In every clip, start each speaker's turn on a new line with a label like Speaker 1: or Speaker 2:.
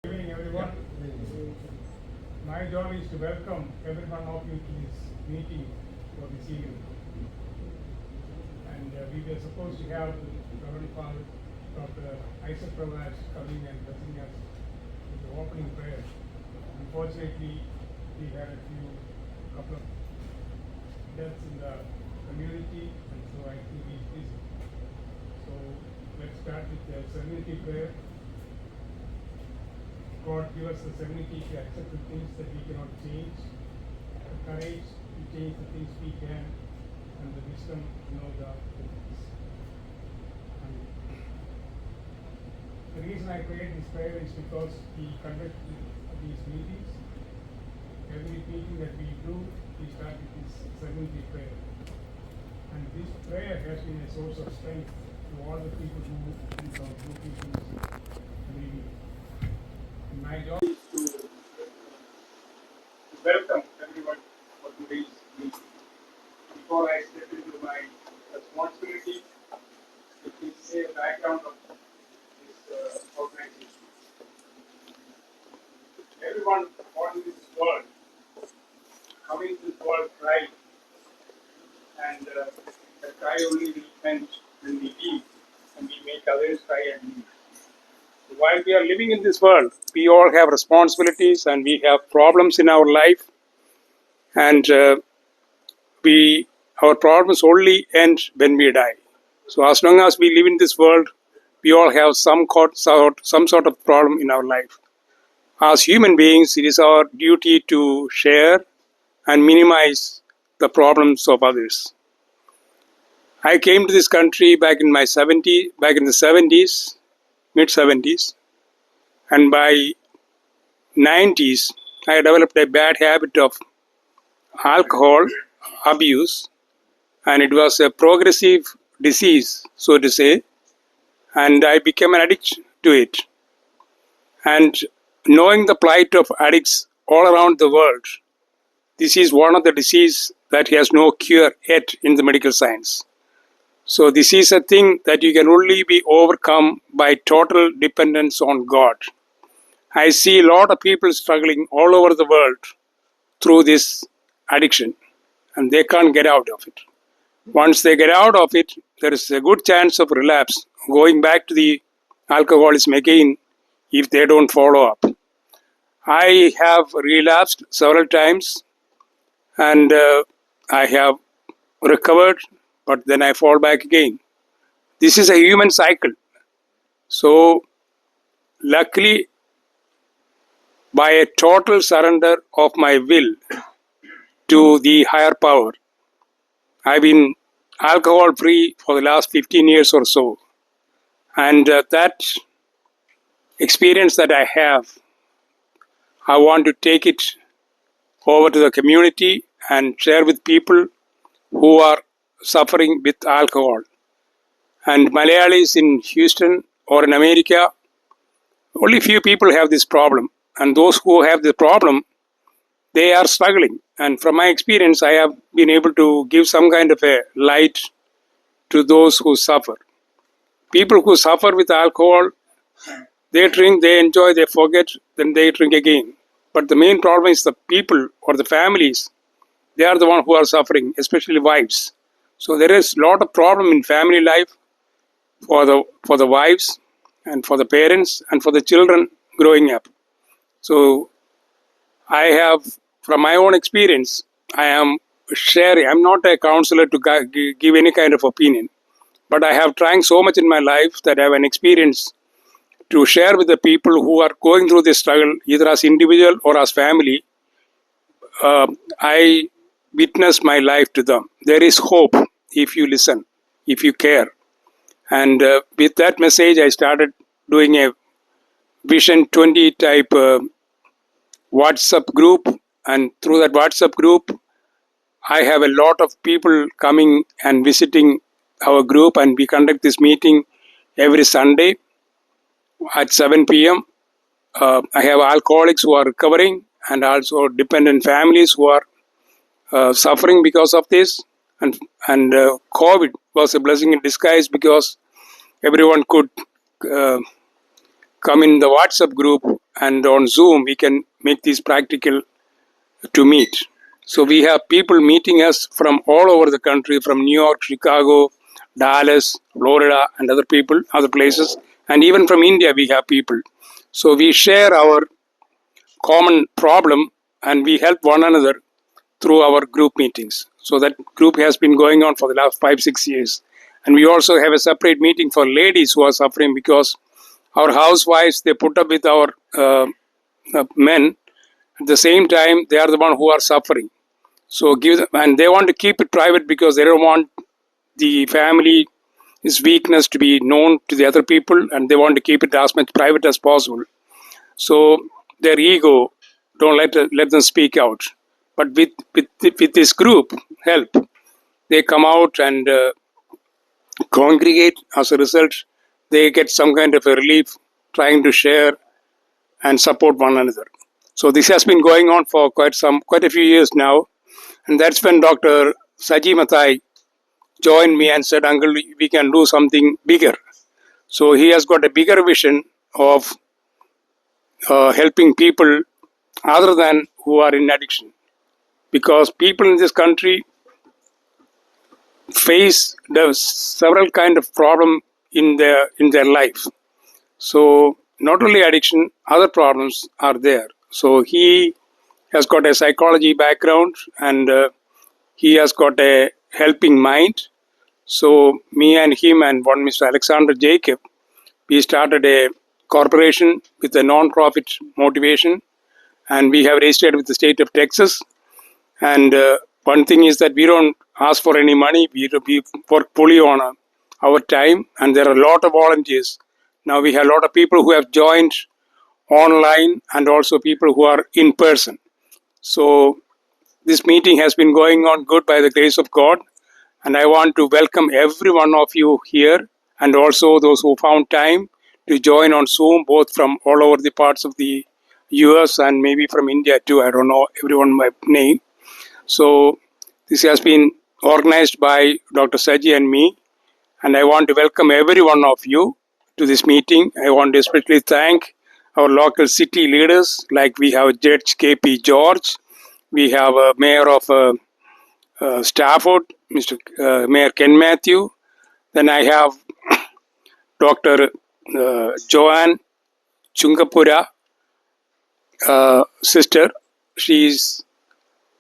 Speaker 1: Good evening, everyone. My job is to welcome every one of you to this meeting for this evening. And we were supposed to have Reverend Father Dr. Isaac Pravash coming and blessing us with the opening prayer. Unfortunately, we had a couple of deaths in the community, and so I think he's busy. So let's start with the serenity prayer. God, give us the serenity to accept the things that we cannot change, the courage to change the things we can, and the wisdom to know the difference. The reason I prayed this prayer is because we conduct these meetings. Every meeting that we do, we start with this serenity prayer. And this prayer has been a source of strength to all the people who in our group meetings every week. My job is to welcome everyone for today's meeting. Before I step into my responsibility, let me say a background of this organization. Everyone born in this world, coming to this world cry, and the cry only will end when we leave, and we make others cry and leave. While we are living in this world, we all have responsibilities and we have problems in our life, and our problems only end when we die. So as long as we live in this world, we all have some sort of problem in our life. As human beings, it is our duty to share and minimize the problems of others. I came to this country back in the 70s, mid-70s, and by 90s, I developed a bad habit of alcohol abuse, and it was a progressive disease, so to say, and I became an addict to it. And knowing the plight of addicts all around the world, this is one of the diseases that has no cure yet in the medical science. So this is a thing that you can only be overcome by total dependence on God. I see a lot of people struggling all over the world through this addiction, and they can't get out of it. Once they get out of it, there is a good chance of relapse, going back to the alcoholism again if they don't follow up. I have relapsed several times, and I have recovered, but then I fall back again. This is a human cycle. So, luckily, by a total surrender of my will to the higher power, I've been alcohol free for the last 15 years or so. And that experience that I have, I want to take it over to the community and share with people who are suffering with alcohol. And Malayalis in Houston or in America, only few people have this problem. And those who have the problem, they are struggling. And from my experience, I have been able to give some kind of a light to those who suffer. People who suffer with alcohol, they drink, they enjoy, they forget, then they drink again. But the main problem is the people or the families. They are the ones who are suffering, especially wives. So there is a lot of problem in family life for the wives and for the parents and for the children growing up. So I have, from my own experience, I am sharing. I'm not a counselor to give any kind of opinion, but I have tried so much in my life that I have an experience to share with the people who are going through this struggle, either as individual or as family. I witness my life to them. There is hope if you listen, if you care. And with that message, I started doing a Vision 20 type WhatsApp group. And through that WhatsApp group, I have a lot of people coming and visiting our group. And we conduct this meeting every Sunday at 7 p.m. I have alcoholics who are recovering and also dependent families who are suffering because of this. And COVID was a blessing in disguise because everyone could come in the WhatsApp group, and on Zoom we can make these practical to meet. So we have people meeting us from all over the country, from New York, Chicago, Dallas, Florida, and other people, other places, and even from India we have people. So we share our common problem and we help one another through our group meetings. So that group has been going on for the last 5-6 years. And we also have a separate meeting for ladies who are suffering, because our housewives, they put up with our men. At the same time, they are the one who are suffering. So give them, and they want to keep it private because they don't want the family's weakness to be known to the other people, and they want to keep it as much private as possible. So their ego don't let them speak out. But with this group help, they come out and congregate. As a result, they get some kind of a relief, trying to share and support one another. So this has been going on for quite a few years now, and that's when Dr. SAJI MATHAI joined me and said, "Uncle, we can do something bigger." So he has got a bigger vision of helping people other than who are in addiction, because people in this country face several kind of problem in their life. So not only addiction, other problems are there. So he has got a psychology background, and he has got a helping mind. So me and him and one Mr. Alexander Jacob, we started a corporation with a non-profit motivation, and we have registered with the state of Texas. And one thing is that we don't ask for any money. We work fully on our time, and there are a lot of volunteers. Now we have a lot of people who have joined online, and also people who are in person. So this meeting has been going on good by the grace of God, and I want to welcome every one of you here, and also those who found time to join on Zoom, both from all over the parts of the US and maybe from India too. I don't know everyone by name. So this has been organized by Dr. SAJI and me, and I want to welcome every one of you to this meeting. I want to especially thank our local city leaders, like we have Judge K.P. George, we have a Mayor of Stafford, Mr. Mayor Ken Matthew, then I have Dr. Joanne Chungapura, sister. She is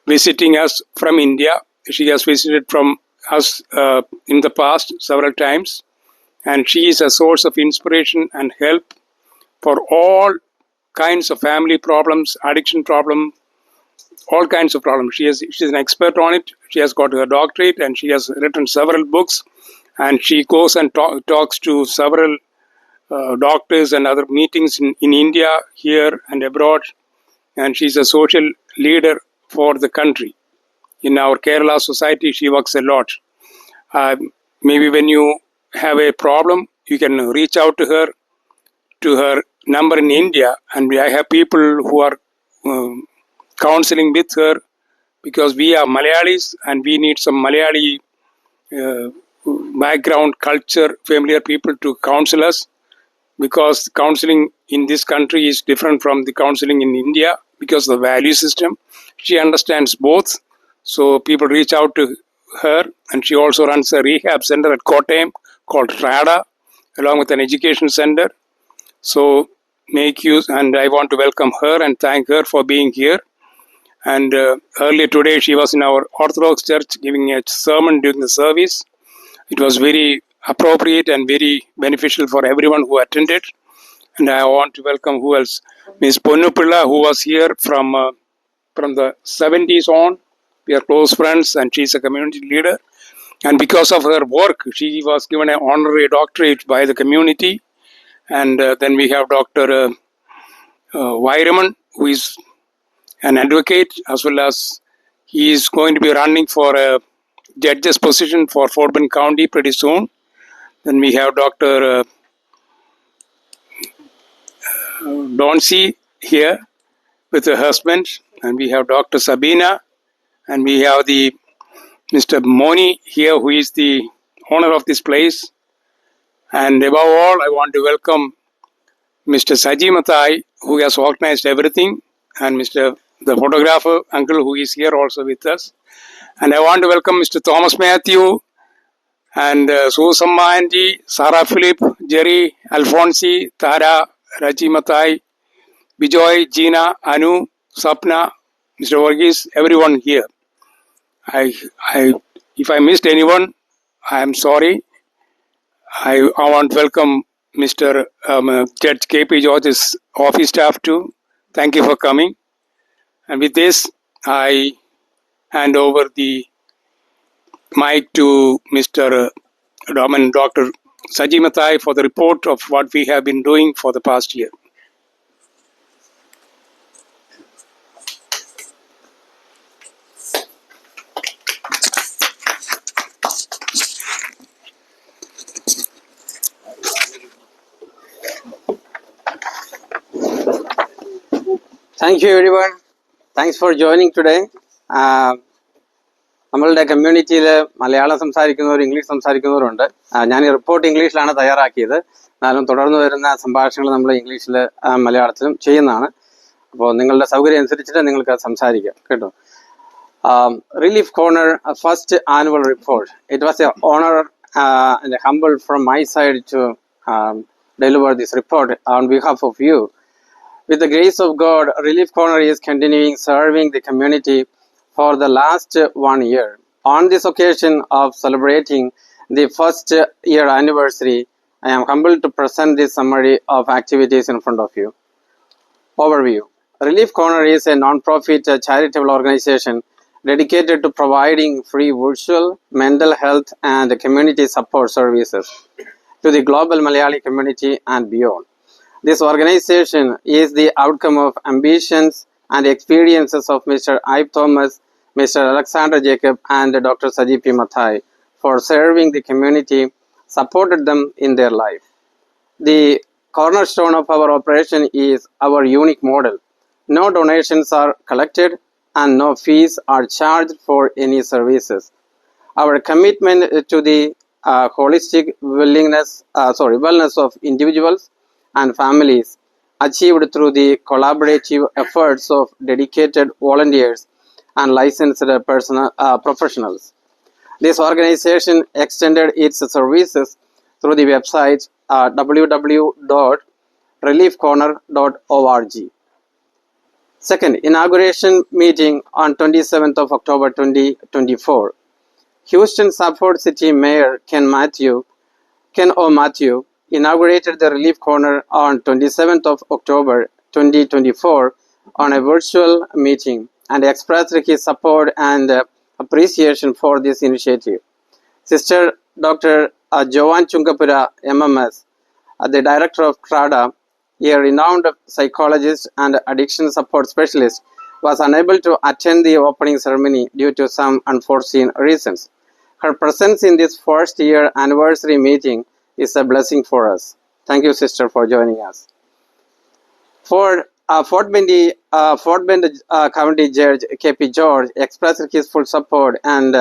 Speaker 1: visiting us from India. She has visited from us in the past several times, and she is a source of inspiration and help for all kinds of family problems, addiction problem, all kinds of problems. She's an expert on it. She has got her doctorate, and she has written several books, and she goes and talks to several doctors and other meetings in India, here and abroad, and she's a social leader for the country. In our Kerala society, she works a lot. Maybe when you have a problem, you can reach out to her number in India, and I have people who are counseling with her, because we are Malayalis and we need some Malayali background, culture, familiar people to counsel us, because counseling in this country is different from the counseling in India because of the value system. She understands both. So people reach out to her, and she also runs a rehab center at Kottayam called RADA, along with an education center. So make use, and I want to welcome her and thank her for being here. And earlier today, she was in our Orthodox church giving a sermon during the service. It was very appropriate and very beneficial for everyone who attended. And I want to welcome who else? Ms. Ponnupilla, who was here from the 70s on. We are close friends, and she's a community leader. And because of her work, she was given an honorary doctorate by the community. And then we have Dr. Vairaman, who is an advocate, as well as he is going to be running for a judge's position for Fort Bend County pretty soon. Then we have Dr. Donsi here with her husband, and we have Dr. Sabina, and we have the Mr. Moni here, who is the owner of this place. And above all, I want to welcome Mr. SAJI MATHAI, who has organized everything, and Mr. the photographer uncle who is here also with us. And I want to welcome Mr. Thomas Matthew and Susamma Angie, Sarah Philip, Jerry, Alfonsi, Tara, Raji Mathai, Bijoy, Gina, Anu, Sapna, Mr. Varghese, everyone here. If I missed anyone, I am sorry. I want to welcome Mr. Judge KP George's office staff too. Thank you for coming. And with this, I hand over the mic to Mr. Dr. SAJI MATHAI for the report of what we have been doing for the past year.
Speaker 2: Thank you everyone. Thanks for joining today. നമ്മളുടെ കമ്മ്യൂണിറ്റിയിൽ മലയാളം സംസാരിക്കുന്നവർ English സംസാരിക്കുന്നവരുണ്ട്. ഞാൻ ഈ report ഇംഗ്ലീഷിലാണ് തയ്യാറാക്കിയത്. എന്നാലും തുടർന്ന് വരുന്ന സംഭാഷണങ്ങൾ നമ്മൾ ഇംഗ്ലീഷിൽ മലയാളത്തിലും ചെയ്യുന്നതാണ്. അപ്പോൾ നിങ്ങളുടെ സൗകര്യം അനുസരിച്ചിട്ട് നിങ്ങൾക്ക് സംസാരിക്കാം കേട്ടോ. Relief Corner first annual report. It was an honor and a humble from my side to deliver this report on behalf of you. With the grace of God, Relief Corner is continuing serving the community for the last 1 year. On this occasion of celebrating the first year anniversary, I am humbled to present this summary of activities in front of you. Overview. Relief Corner is a non-profit charitable organization dedicated to providing free virtual, mental health and community support services to the global Malayali community and beyond. This organization is the outcome of ambitions and experiences of Mr. Ibe Thomas, Mr. Alexander Jacob, and Dr. SAJI P. MATHAI for serving the community, supported them in their life. The cornerstone of our operation is our unique model. No donations are collected and no fees are charged for any services. Our commitment to the holistic wellness of individuals and families achieved through the collaborative efforts of dedicated volunteers and licensed professionals. This organization extended its services through the website www.reliefcorner.org. Second, inauguration meeting on 27th of October 2024. Houston Safford City Mayor Ken O. Matthew inaugurated the Relief Corner on 27th of October 2024 on a virtual meeting and expressed his support and appreciation for this initiative. Sister Dr. Joan Chungapura, MMS, the director of CRADA, a renowned psychologist and addiction support specialist, was unable to attend the opening ceremony due to some unforeseen reasons. Her presence in this first year anniversary meeting is a blessing for us. Thank you, sister, for joining us. For Fort Bend County Judge KP George expressed his full support and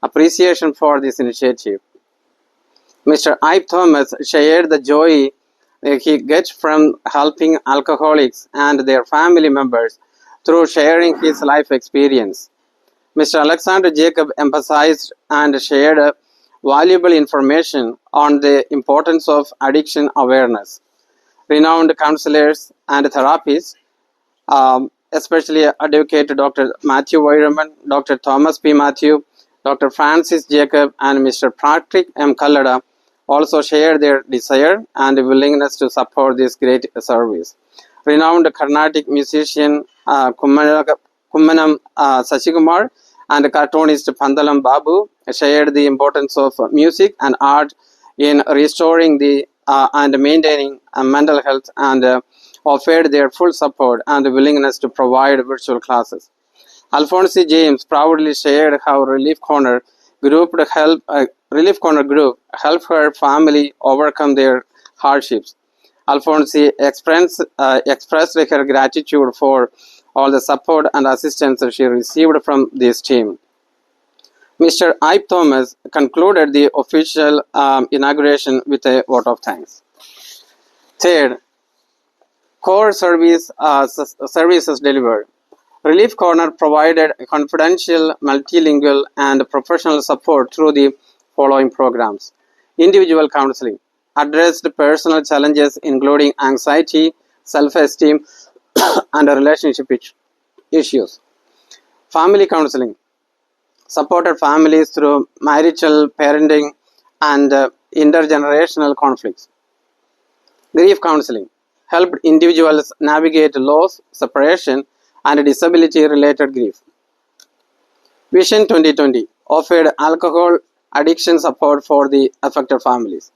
Speaker 2: appreciation for this initiative. Mr. Ibe Thomas shared the joy he gets from helping alcoholics and their family members through sharing his life experience. Mr. Alexander Jacob emphasized and shared valuable information on the importance of addiction awareness. Renowned counselors and therapists, especially Advocate Dr. Matthew Weyerman, Dr. Thomas P. Matthew, Dr. Francis Jacob, and Mr. Patrick M. Kallada also shared their desire and willingness to support this great service. Renowned Carnatic musician Kummanam Sasikumar and cartoonist Pandalam Babu shared the importance of music and art in restoring the and maintaining mental health and offered their full support and willingness to provide virtual classes. Alfonsi James proudly shared how Relief Corner group helped her family overcome their hardships. Alfonsi expressed her gratitude for all the support and assistance she received from this team. Mr. Ibe Thomas concluded the official inauguration with a vote of thanks. Third, Core services delivered. Relief Corner provided confidential, multilingual, and professional support through the following programs. Individual counseling addressed personal challenges including anxiety, self-esteem, and relationship issues. Family counseling supported families through marital, parenting, and intergenerational conflicts. Grief counseling helped individuals navigate loss, separation, and disability-related grief. Vision 2020 offered alcohol addiction support for the affected families.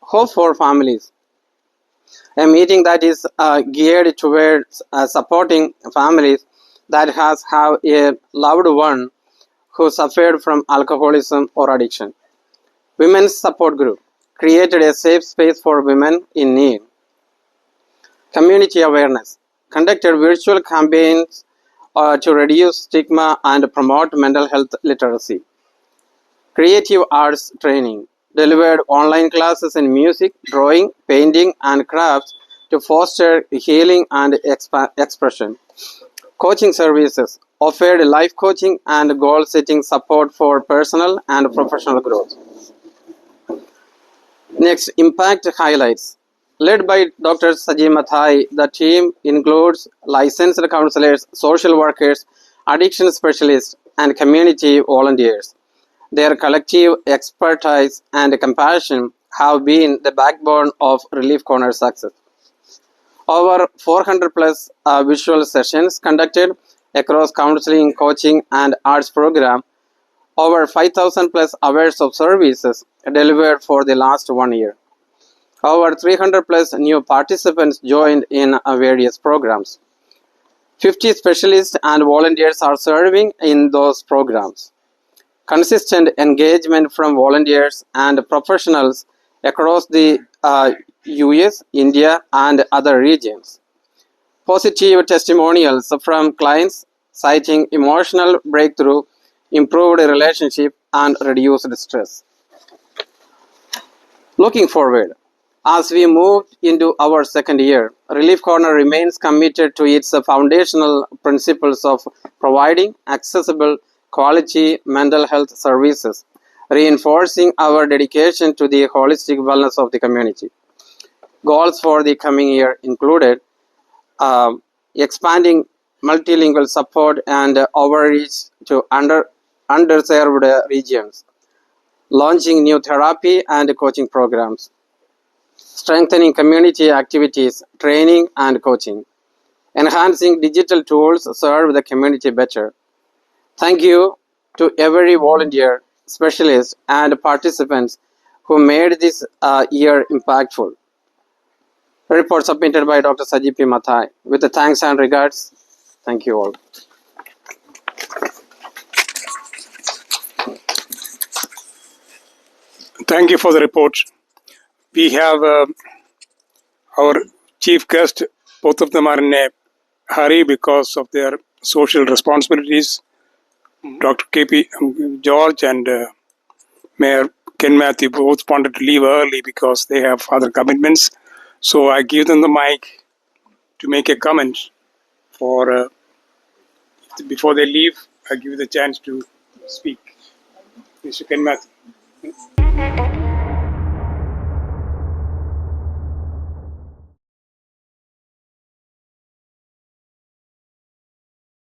Speaker 2: Hope for families, a meeting that is geared towards supporting families that have a loved one who suffered from alcoholism or addiction. Women's support group created a safe space for women in need. Community awareness conducted virtual campaigns to reduce stigma and promote mental health literacy. Creative arts training delivered online classes in music, drawing, painting, and crafts to foster healing and expression. Coaching services offered life coaching and goal setting support for personal and professional growth. Next, impact highlights. Led by Dr. SAJI MATHAI, the team includes licensed counselors, social workers, addiction specialists, and community volunteers. Their collective expertise and compassion have been the backbone of Relief Corner's success. Over 400 plus visual sessions conducted across counseling, coaching, and arts program. Over 5,000 plus hours of services delivered for the last 1 year. Over 300 plus new participants joined in various programs. 50 specialists and volunteers are serving in those programs. Consistent engagement from volunteers and professionals across the US, India, and other regions. Positive testimonials from clients citing emotional breakthrough, improved relationship, and reduced stress. Looking forward, as we move into our second year, Relief Corner remains committed to its foundational principles of providing accessible, quality mental health services, reinforcing our dedication to the holistic wellness of the community. Goals for the coming year included expanding multilingual support and outreach to underserved regions, launching new therapy and coaching programs, strengthening community activities, training and coaching, enhancing digital tools serve the community better. Thank you to every volunteer, specialist, and participants who made this year impactful. A report submitted by Dr. SAJI P. MATHAI. With the thanks and regards, thank you all.
Speaker 1: Thank you for the report. We have our chief guest. Both of them are in a hurry because of their social responsibilities. Dr. K.P. George and Mayor Ken Matthew both wanted to leave early because they have other commitments. So I give them the mic to make a comment for before they leave. I give you the chance to speak. Mr. Ken Matthew.